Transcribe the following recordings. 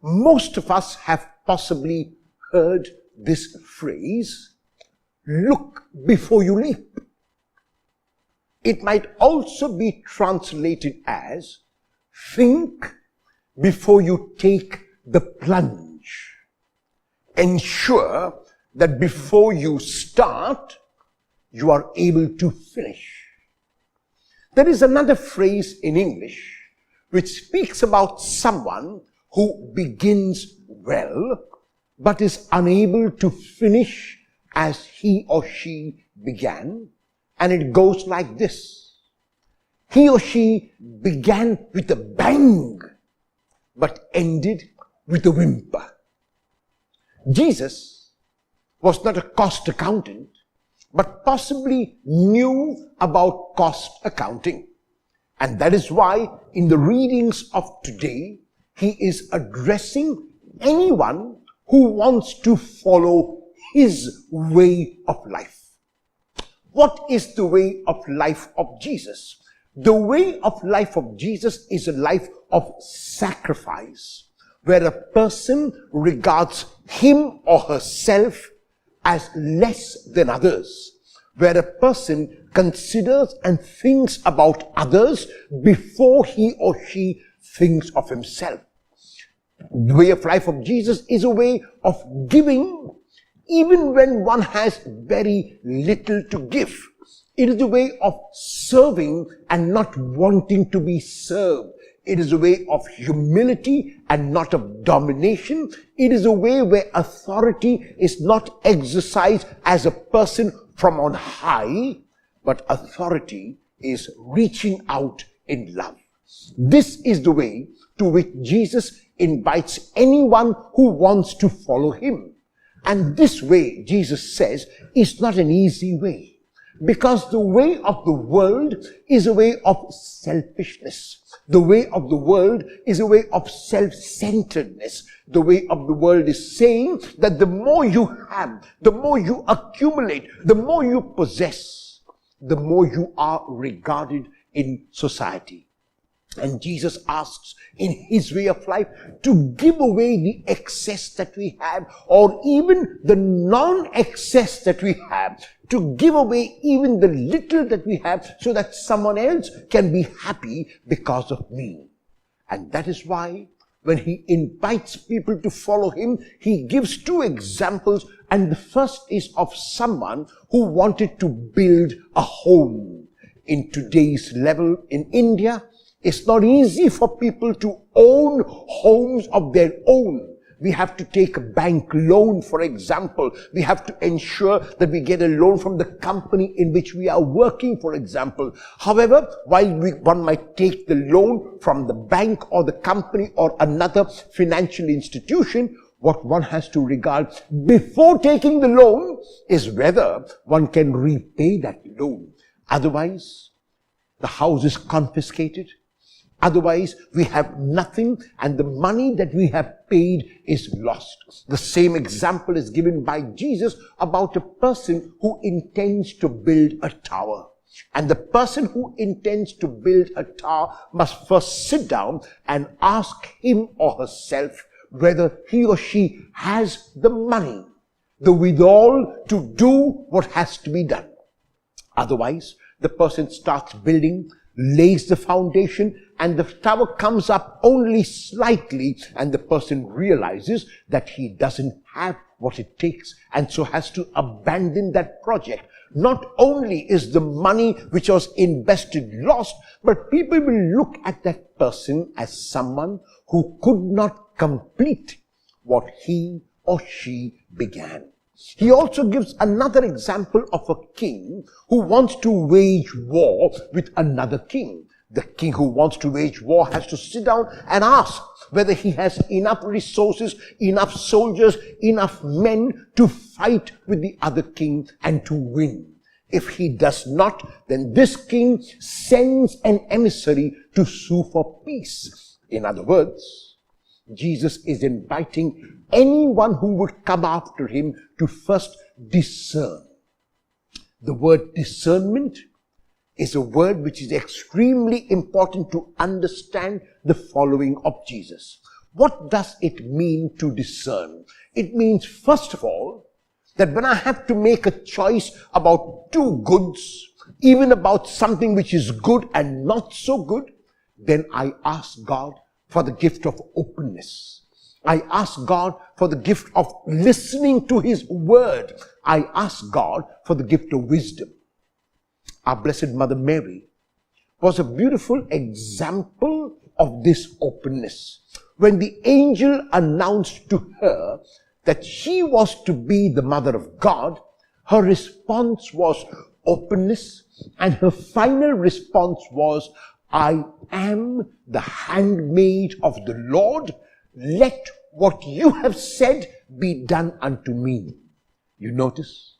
Most of us have possibly heard this phrase, look before you leap. It might also be translated as, think before you take the plunge. Ensure that before you start, you are able to finish. There is another phrase in English which speaks about someone who begins well, but is unable to finish as he or she began. And it goes like this. He or she began with a bang, but ended with a whimper. Jesus was not a cost accountant, but possibly knew about cost accounting. And that is why in the readings of today, he is addressing anyone who wants to follow his way of life. What is the way of life of Jesus? The way of life of Jesus is a life of sacrifice, where a person regards him or herself as less than others, where a person considers and thinks about others before he or she thinks of himself. The way of life of Jesus is a way of giving even when one has very little to give. It is a way of serving and not wanting to be served. It is a way of humility and not of domination. It is a way where authority is not exercised as a person from on high, but authority is reaching out in love. This is the way to which Jesus invites anyone who wants to follow him. And this way, Jesus says, is not an easy way. Because the way of the world is a way of selfishness. The way of the world is a way of self-centeredness. The way of the world is saying that the more you have, the more you accumulate, the more you possess, the more you are regarded in society. And Jesus asks in his way of life to give away the excess that we have, or even the non-excess that we have, to give away even the little that we have so that someone else can be happy because of me. And that is why when he invites people to follow him, he gives two examples. And the first is of someone who wanted to build a home. In today's level in India, it's not easy for people to own homes of their own. We have to take a bank loan, for example. We have to ensure that we get a loan from the company in which we are working, for example. However, while one might take the loan from the bank or the company or another financial institution, what one has to regard before taking the loan is whether one can repay that loan. Otherwise, the house is confiscated. Otherwise, we have nothing, and the money that we have paid is lost. The same example is given by Jesus about a person who intends to build a tower. And the person who intends to build a tower must first sit down and ask him or herself whether he or she has the money, the wherewithal to do what has to be done. Otherwise, the person starts building, lays the foundation, and the tower comes up only slightly, and the person realizes that he doesn't have what it takes, and so has to abandon that project. Not only is the money which was invested lost, but people will look at that person as someone who could not complete what he or she began. He also gives another example of a king who wants to wage war with another king. The king who wants to wage war has to sit down and ask whether he has enough resources, enough soldiers, enough men to fight with the other king and to win. If he does not, then this king sends an emissary to sue for peace. In other words, Jesus is inviting anyone who would come after him to first discern. The word discernment is a word which is extremely important to understand the following of Jesus. What does it mean to discern? It means, first of all, that when I have to make a choice about two goods, even about something which is good and not so good, then I ask God for the gift of openness. I ask God for the gift of listening to His word. I ask God for the gift of wisdom. Our Blessed Mother Mary was a beautiful example of this openness. When the angel announced to her that she was to be the mother of God, her response was openness, and her final response was, I am the handmaid of the Lord. Let what you have said be done unto me. You notice?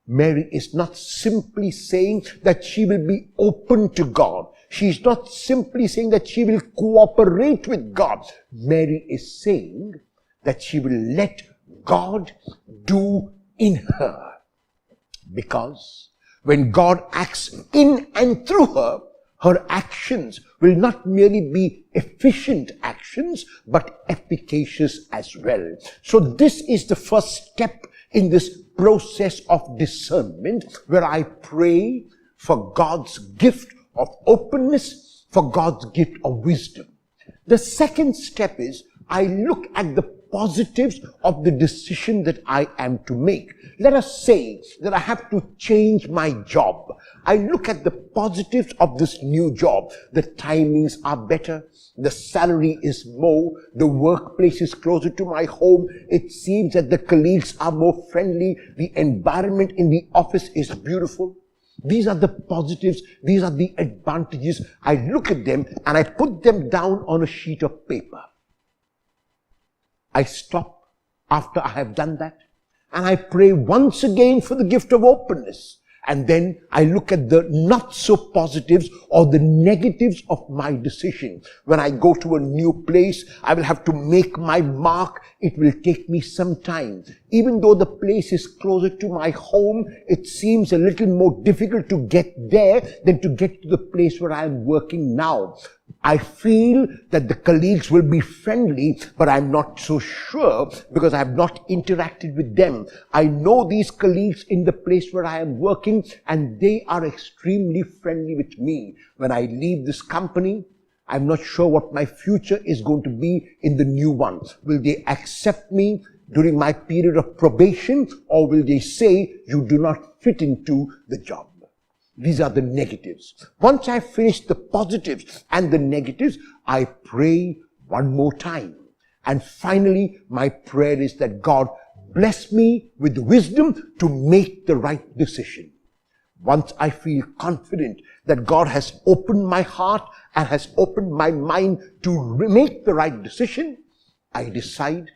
Mary is not simply saying that she will be open to God. She is not simply saying that she will cooperate with God. Mary is saying that she will let God do in her. Because when God acts in and through her, her actions will not merely be efficient actions, but efficacious as well. So this is the first step in this process of discernment, where I pray for God's gift of openness, for God's gift of wisdom. The second step is I look at the positives of the decision that I am to make. Let us say that I have to change my job. I look at the positives of this new job. The timings are better. The salary is more. The workplace is closer to my home. It seems that the colleagues are more friendly. The environment in the office is beautiful. These are the positives. These are the advantages. I look at them and I put them down on a sheet of paper. I stop after I have done that, and I pray once again for the gift of openness. And then I look at the not so positives or the negatives of my decision. When I go to a new place, I will have to make my mark. It will take me some time. Even though the place is closer to my home, it seems a little more difficult to get there than to get to the place where I am working now. I feel that the colleagues will be friendly, but I'm not so sure because I have not interacted with them. I know these colleagues in the place where I am working, and they are extremely friendly with me. When I leave this company, I'm not sure what my future is going to be in the new one. Will they accept me during my period of probation, or will they say you do not fit into the job? These are the negatives. Once I finish the positives and the negatives, I pray one more time. And finally, my prayer is that God bless me with the wisdom to make the right decision. Once I feel confident that God has opened my heart and has opened my mind to make the right decision, I decide,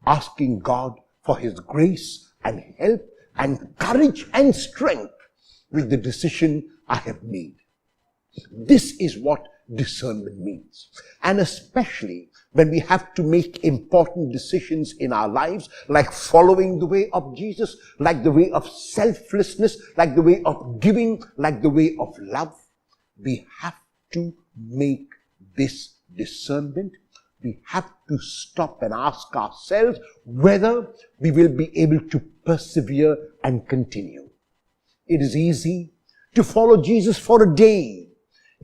asking God for His grace and help and courage and strength with the decision I have made. This is what discernment means. And especially when we have to make important decisions in our lives, like following the way of Jesus, like the way of selflessness, like the way of giving, like the way of love, we have to make this discernment. We have to stop and ask ourselves whether we will be able to persevere and continue. It is easy to follow Jesus for a day.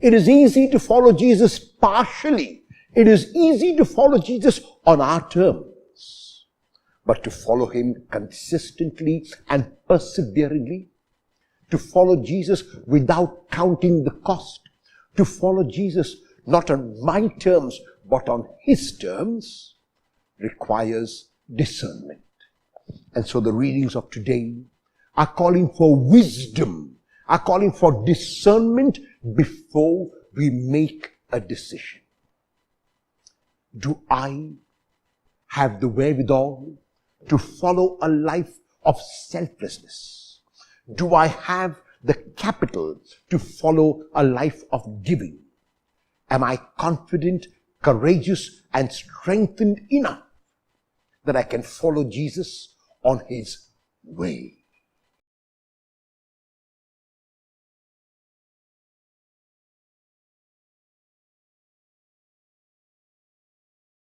It is easy to follow Jesus partially. It is easy to follow Jesus on our terms. But to follow Him consistently and perseveringly, to follow Jesus without counting the cost, to follow Jesus not on my terms but on His terms, requires discernment. And so the readings of today are calling for wisdom, are calling for discernment before we make a decision. Do I have the wherewithal to follow a life of selflessness? Do I have the capital to follow a life of giving? Am I confident, courageous, and strengthened enough that I can follow Jesus on His way?